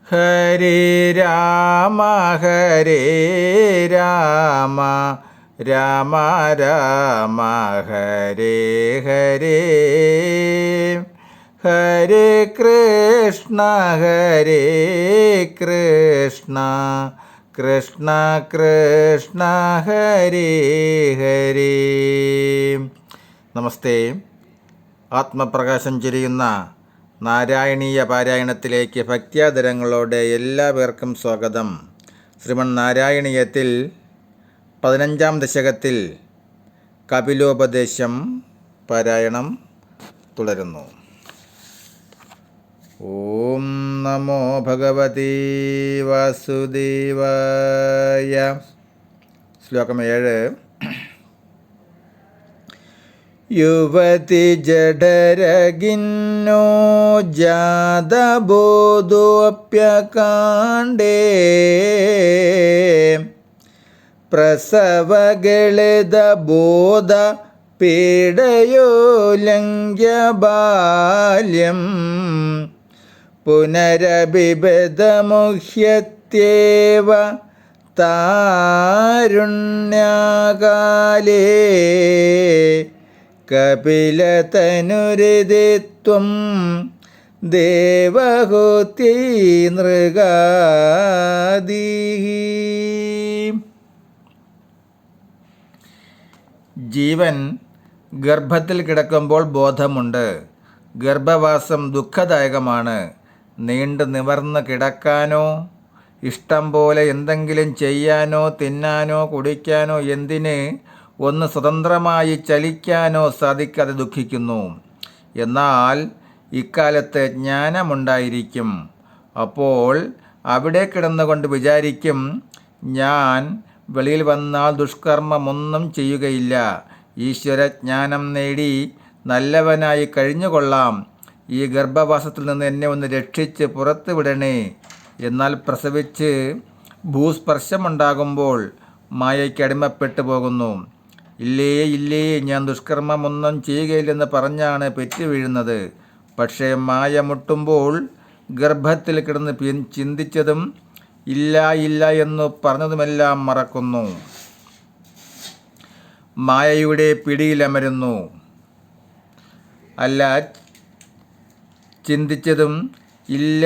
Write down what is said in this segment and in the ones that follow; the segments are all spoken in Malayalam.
ഹരേ രാമ ഹരേ രാമ രാമ രാമ ഹരേ ഹരേ ഹരേ കൃഷ്ണ കൃഷ്ണ കൃഷ്ണ ഹരേ ഹരേ. നമസ്തേ. ആത്മപ്രകാശം ചൊരിയുന്ന നാരായണീയ പാരായണത്തിലേക്ക് ഭക്ത്യാദരങ്ങളോടെ എല്ലാവർക്കും സ്വാഗതം. ശ്രീമന് നാരായണീയത്തിൽ 15-ാം ദശകത്തിൽ കപിലോപദേശം പാരായണം തുടരുന്നു. ഓം നമോ ഭഗവതി വാസുദേവായ. ശ്ലോകം 7. യുവതി ജഡരഗിന്നോ ജാതബോധോപ്യകാണ്ഡേ പ്രസവഗളിതബോധ പീഡയോ ലംഘ്യ ബാല്യം പുനരഭിബദ്ധമുഹ്യത്യേവ താരുണ്യകാലേ കപിലതനുരിതിത്വം ദേവഹൂത്യൈ നൃഗാദീഃ. ജീവൻ ഗർഭത്തിൽ കിടക്കുമ്പോൾ ബോധമുണ്ട്. ഗർഭവാസം ദുഃഖദായകമാണ്. നീണ്ടു നിവർന്ന് കിടക്കാനോ ഇഷ്ടം പോലെ എന്തെങ്കിലും ചെയ്യാനോ തിന്നാനോ കുടിക്കാനോ എന്തിന് ഒന്ന് സ്വതന്ത്രമായി ചലിക്കാനോ സാധിക്കാതെ ദുഃഖിക്കുന്നു. എന്നാൽ ഇക്കാലത്ത് ജ്ഞാനമുണ്ടായിരിക്കും. അപ്പോൾ അവിടെ കിടന്നുകൊണ്ട് വിചാരിക്കും, ഞാൻ വെളിയിൽ വന്നാൽ ദുഷ്കർമ്മമൊന്നും ചെയ്യുകയില്ല, ഈശ്വരജ്ഞാനം നേടി നല്ലവനായി കഴിഞ്ഞുകൊള്ളാം, ഈ ഗർഭവാസത്തിൽ നിന്ന് എന്നെ ഒന്ന് രക്ഷിച്ച് പുറത്തു വിടണേ. എന്നാൽ പ്രസവിച്ച് ഭൂസ്പർശമുണ്ടാകുമ്പോൾ മായയ്ക്ക് അടിമപ്പെട്ടു പോകുന്നു. ഇല്ലേ ഞാൻ ദുഷ്കർമ്മമൊന്നും ചെയ്യുകയില്ലെന്ന് പറഞ്ഞാണ് പെറ്റു വീഴുന്നത്. പക്ഷേ മായ മുട്ടുമ്പോൾ ഗർഭത്തിൽ കിടന്ന് ചിന്തിച്ചതും ഇല്ല എന്ന് പറഞ്ഞതുമെല്ലാം മറക്കുന്നു. മായയുടെ പിടിയിലമരുന്നു. അല്ല, ചിന്തിച്ചതും ഇല്ല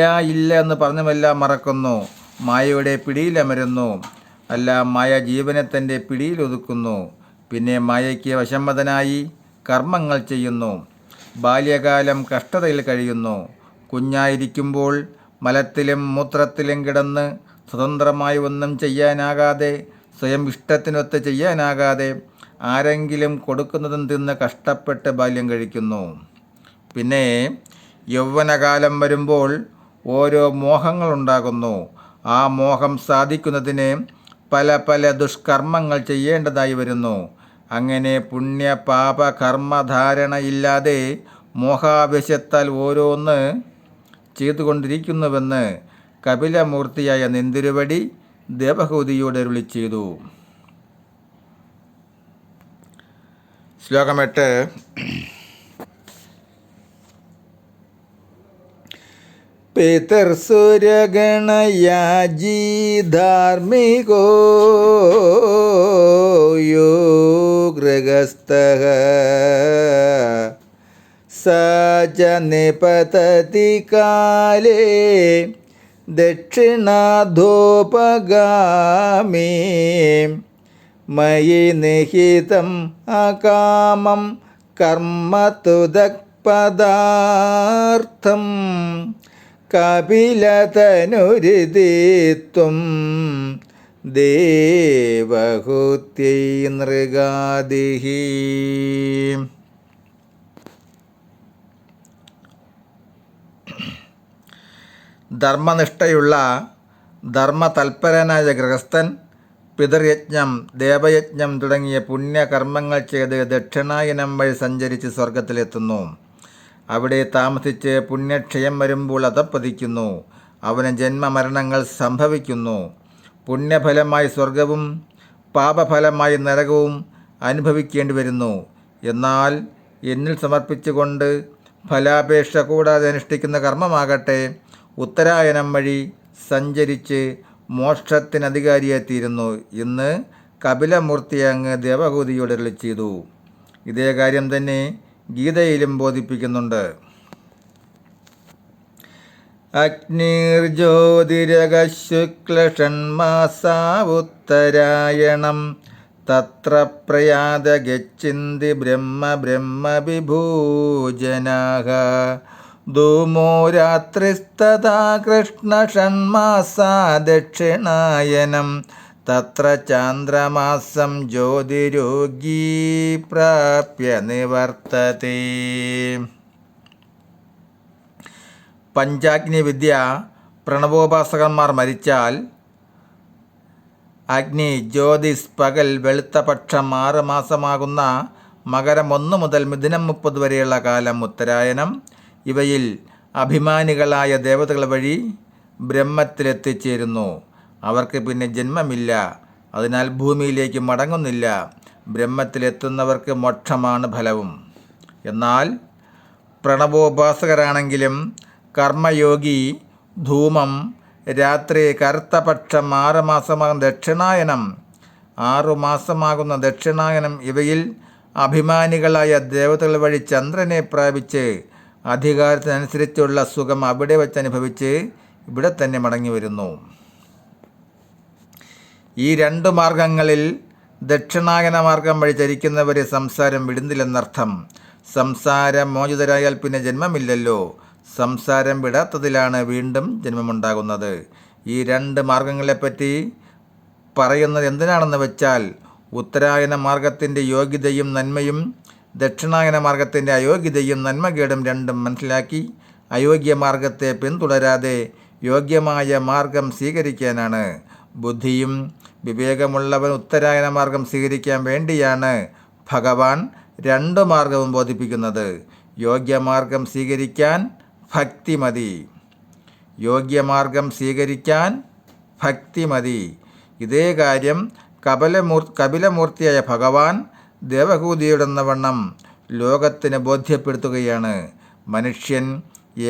എന്ന് പറഞ്ഞതുമെല്ലാം മറക്കുന്നു. മായയുടെ പിടിയിലമരുന്നു. അല്ല, മായ ജീവനെ തൻ്റെ പിടിയിലൊതുക്കുന്നു. പിന്നെ മായയ്ക്ക് വശംവദനായി കർമ്മങ്ങൾ ചെയ്യുന്നു. ബാല്യകാലം കഷ്ടതയിൽ കഴിയുന്നു. കുഞ്ഞായിരിക്കുമ്പോൾ മലത്തിലും മൂത്രത്തിലും കിടന്ന് സ്വതന്ത്രമായി ഒന്നും ചെയ്യാനാകാതെ, സ്വയം ഇഷ്ടത്തിനൊത്ത് ചെയ്യാനാകാതെ, ആരെങ്കിലും കൊടുക്കുന്നതും തിന്ന് കഷ്ടപ്പെട്ട് ബാല്യം കഴിക്കുന്നു. പിന്നെ യൗവനകാലം വരുമ്പോൾ ഓരോ മോഹങ്ങളുണ്ടാകുന്നു. ആ മോഹം സാധിക്കുന്നതിന് പല ദുഷ്കർമ്മങ്ങൾ ചെയ്യേണ്ടതായി വരുന്നു. അങ്ങനെ പുണ്യ പാപ കർമ്മധാരണയില്ലാതെ മോഹാവേശത്താൽ ഓരോന്ന് ചെയ്തുകൊണ്ടിരിക്കുന്നുവെന്ന് കപിലമൂർത്തിയായ നിന്തിരുവടി ദേവഹൂതിയോട് അരുളി ചെയ്തു. ശ്ലോകം 8. പിതർസുരഗണയാജീ ധാർമ്മികോ യോ ഗൃഹസ്ഥഃ സ ച നിപതതി കാലേ ദക്ഷിണാധോപഗാമി മയി നിഹിതം അകാമം കർമ്മ തുദക്പദാർത്ഥം കപിലതനുരിതിത്വം ദേവഹൂത്യൈ നൃഗാദീഃ. ധർമ്മനിഷ്ഠയുള്ള ധർമ്മതൽപരനായ ഗൃഹസ്ഥൻ പിതൃയജ്ഞം, ദേവയജ്ഞം തുടങ്ങിയ പുണ്യകർമ്മങ്ങൾ ചെയ്ത് ദക്ഷിണായനം വഴി സഞ്ചരിച്ച് സ്വർഗത്തിലെത്തുന്നു. അവിടെ താമസിച്ച് പുണ്യക്ഷയം വരുമ്പോൾ അധപ്പതിക്കുന്നു. അവന് ജന്മമരണങ്ങൾ സംഭവിക്കുന്നു. പുണ്യഫലമായി സ്വർഗവും പാപഫലമായി നരകവും അനുഭവിക്കേണ്ടി വരുന്നു. എന്നാൽ എന്നിൽ സമർപ്പിച്ചുകൊണ്ട് ഫലാപേക്ഷ കൂടാതെ അനുഷ്ഠിക്കുന്ന കർമ്മമാകട്ടെ ഉത്തരായനം വഴി സഞ്ചരിച്ച് മോക്ഷത്തിനധികാരിയെത്തിയിരുന്നു എന്ന് കപിലമൂർത്തി അങ്ങ് ദേവഹൂതിയോട് അരുളി ചെയ്തു. ഇതേ കാര്യം തന്നെ ഗീതയിലും ബോധിപ്പിക്കുന്നുണ്ട്. അഗ്നിർജ്യോതിരകശുക്ലഷണ്മാസാവുത്തരായണം തത്ര പ്രയാത ഗച്ഛന്തി ബ്രഹ്മവിഭൂജനാഃ ധൂമോ രാത്രിസ്തഥാ കൃഷ്ണഷണ്മാസാ ദക്ഷിണായനം തത്ര ചാന്ദ്രമാസം ജ്യോതിരോഗീ പ്രാപ്യ നിവർത്തതേ. പഞ്ചാഗ്നി വിദ്യ പ്രണവോപാസകന്മാർ മരിച്ചാൽ അഗ്നി, ജ്യോതിസ്, പകൽ, വെളുത്ത പക്ഷം 6 മാസമാകുന്ന മകരം 1 മുതൽ മിഥുനം 30 വരെയുള്ള കാലം ഉത്തരായനം, ഇവയിൽ അഭിമാനികളായ ദേവതകൾ വഴി ബ്രഹ്മത്തിലെത്തിച്ചേരുന്നു. അവർക്ക് പിന്നെ ജന്മമില്ല, അതിനാൽ ഭൂമിയിലേക്ക് മടങ്ങുന്നില്ല. ബ്രഹ്മത്തിലെത്തുന്നവർക്ക് മോക്ഷമാണ് ഫലവും. എന്നാൽ പ്രണവോപാസകരാണെങ്കിലും കർമ്മയോഗി, ധൂമം, രാത്രി, കറുത്തപക്ഷം, 6 മാസമാകുന്ന ദക്ഷിണായനം, 6 മാസമാകുന്ന ദക്ഷിണായനം ഇവയിൽ അഭിമാനികളായ ദേവതകൾ വഴി ചന്ദ്രനെ പ്രാപിച്ച് അധികാരത്തിനനുസരിച്ചുള്ള സുഖം അവിടെ വച്ച് അനുഭവിച്ച് ഇവിടെ തന്നെ മടങ്ങി വരുന്നു. ഈ 2 മാർഗങ്ങളിൽ ദക്ഷിണായന മാർഗം വഴി ചരിക്കുന്നവരെ സംസാരം വിടുന്നില്ലെന്നർത്ഥം. സംസാരം മോചിതരായാൽ പിന്നെ ജന്മമില്ലല്ലോ. സംസാരം വിടാത്തതിലാണ് വീണ്ടും ജന്മമുണ്ടാകുന്നത്. ഈ 2 മാർഗങ്ങളെപ്പറ്റി പറയുന്നത് എന്തിനാണെന്ന് വെച്ചാൽ, ഉത്തരായന മാർഗത്തിൻ്റെ യോഗ്യതയും നന്മയും ദക്ഷിണായന മാർഗത്തിൻ്റെ അയോഗ്യതയും നന്മകേടും രണ്ടും മനസ്സിലാക്കി അയോഗ്യ മാർഗത്തെ പിന്തുടരാതെ യോഗ്യമായ മാർഗം സ്വീകരിക്കാനാണ്. ബുദ്ധിയും വിവേകമുള്ളവൻ ഉത്തരായന മാർഗം സ്വീകരിക്കാൻ വേണ്ടിയാണ് ഭഗവാൻ 2 മാർഗവും ബോധിപ്പിക്കുന്നത്. യോഗ്യമാർഗം സ്വീകരിക്കാൻ ഭക്തി മതി. യോഗ്യമാർഗം സ്വീകരിക്കാൻ ഭക്തി മതി. ഇതേ കാര്യം കപിലമൂർത്തിയായ ഭഗവാൻ ദേവഹൂതിയോടെന്ന വണ്ണം ലോകത്തിന് ബോധ്യപ്പെടുത്തുകയാണ്. മനുഷ്യൻ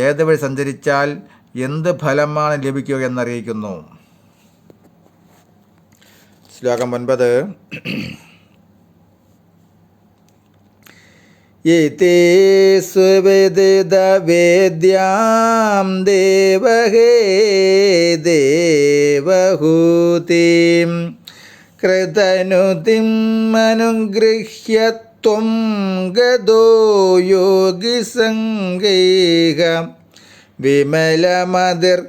ഏത് വഴി സഞ്ചരിച്ചാൽ എന്ത് ഫലമാണ് ലഭിക്കുക എന്നറിയിക്കുന്നു. ശ്ലോകം 9. യതേ സുവേദിതവേദ്യാം ദേവഹേ ദേവഹൂതിം കൃതനുതിം അനുഗൃഹ്യ ത്വം ഗതോ യോഗിസംഗൈഃ വിമലമതിർ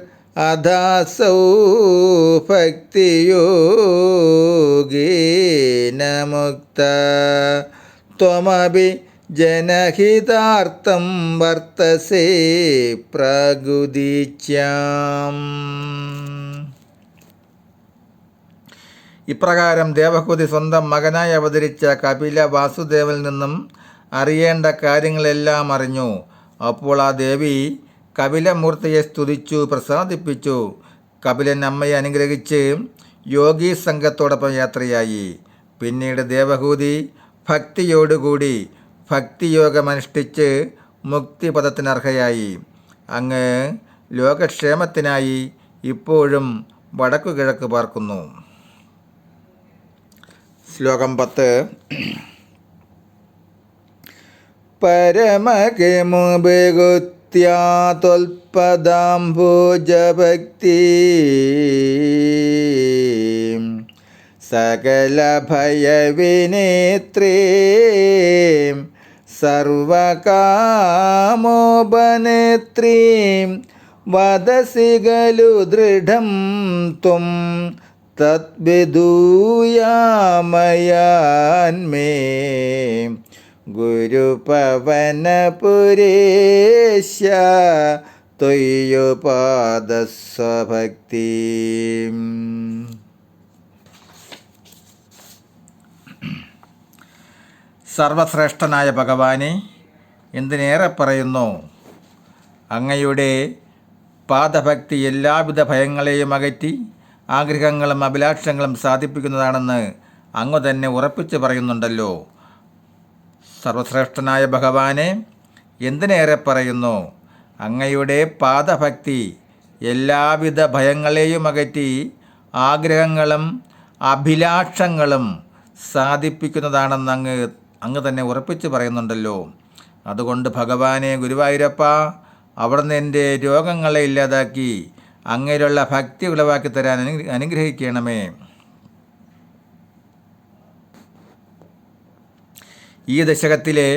അധാസൗ ഭക്തിയോഗേന മുക്ത ത്വമപി ജനഹിതാർത്ഥം വർത്തസേ പ്രാഗുദീച്യാം. ഇപ്രകാരം ദേവഹൂതി സ്വന്തം മകനായി അവതരിച്ച കപില വാസുദേവനിൽ നിന്നും അറിയേണ്ട കാര്യങ്ങളെല്ലാം അറിഞ്ഞു. അപ്പോൾ ആ ദേവി കപിലമൂർത്തിയെ സ്തുതിച്ചു, പ്രസാദിപ്പിച്ചു. കപിലൻ അമ്മയെ അനുഗ്രഹിച്ച് യോഗി സംഘത്തോടൊപ്പം യാത്രയായി. പിന്നീട് ദേവഹൂതി ഭക്തിയോടുകൂടി ഭക്തിയോഗമനുഷ്ഠിച്ച് മുക്തിപദത്തിനർഹയായി. അങ്ങ് ലോകക്ഷേമത്തിനായി ഇപ്പോഴും വടക്കുകിഴക്ക് പാർക്കുന്നു. ശ്ലോകം 10. പരമകിമുപഗുത്യാ ത്വൽപദാംബുജഭക്തി സകലഭയവിനേത്രേ സർവകാമോപനേത്രീം വദസി ഖലു ദൃഢം ത്വം തദ്വിദൂയാമയാന്മേ ഗുരുപവനപുരേശ ത്വയ്യുപാദസ്വഭക്തി. സർവശ്രേഷ്ഠനായ ഭഗവാനെ, എന്തിനേറെ പറയുന്നു, അങ്ങയുടെ പാദഭക്തി എല്ലാവിധ ഭയങ്ങളെയും അകറ്റി ആഗ്രഹങ്ങളും അഭിലാഷങ്ങളും സാധിപ്പിക്കുന്നതാണെന്ന് അങ്ങ് തന്നെ ഉറപ്പിച്ച് പറയുന്നുണ്ടല്ലോ. സർവശ്രേഷ്ഠനായ ഭഗവാനെ, എന്തിനേറെ പറയുന്നു, അങ്ങയുടെ പാദഭക്തി എല്ലാവിധ ഭയങ്ങളെയും അകറ്റി ആഗ്രഹങ്ങളും അഭിലാഷങ്ങളും സാധിപ്പിക്കുന്നതാണെന്ന് അങ്ങ് തന്നെ ഉറപ്പിച്ച് പറയുന്നുണ്ടല്ലോ. അതുകൊണ്ട് ഭഗവാനെ ഗുരുവായൂരപ്പ, അവിടുന്ന് എൻ്റെ രോഗങ്ങളെ ഇല്ലാതാക്കി അങ്ങേലുള്ള ഭക്തി ഉളവാക്കി തരാൻ അനുഗ്രഹിക്കണമേ. ഈ ദശകത്തിലെ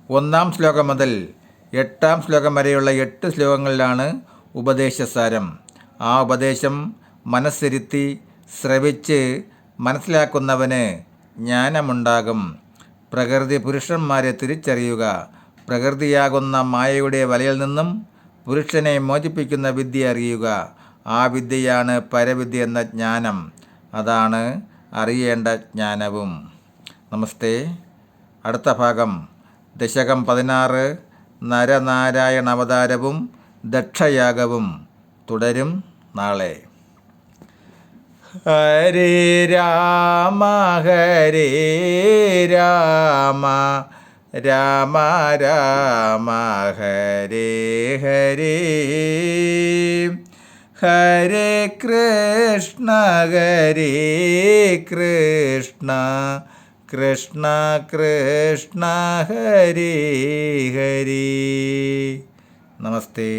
1-ാം ശ്ലോകം മുതൽ 8-ാം ശ്ലോകം വരെയുള്ള 8 ശ്ലോകങ്ങളിലാണ് ഉപദേശസാരം. ആ ഉപദേശം മനസ്സിരുത്തി ശ്രവിച്ച് മനസ്സിലാക്കുന്നവന് ജ്ഞാനമുണ്ടാകും. പ്രകൃതി പുരുഷന്മാരെ തിരിച്ചറിയുക. പ്രകൃതിയാകുന്ന മായയുടെ വലയിൽ നിന്നും പുരുഷനെ മോചിപ്പിക്കുന്ന വിദ്യ അറിയുക. ആ വിദ്യയാണ് പരവിദ്യ എന്ന ജ്ഞാനം. അതാണ് അറിയേണ്ട ജ്ഞാനവും. നമസ്തേ. അടുത്ത ഭാഗം ദശകം 16 നരനാരായണ അവതാരവും ദക്ഷയാഗവും തുടരും നാളെ. ഹരേ രാമ ഹരേ രാമ രാമ രാമ ഹരേ ഹരേ, ഹരേ കൃഷ്ണ ഹരേ കൃഷ്ണ കൃഷ്ണ കൃഷ്ണ ഹരേ ഹരേ. നമസ്തേ.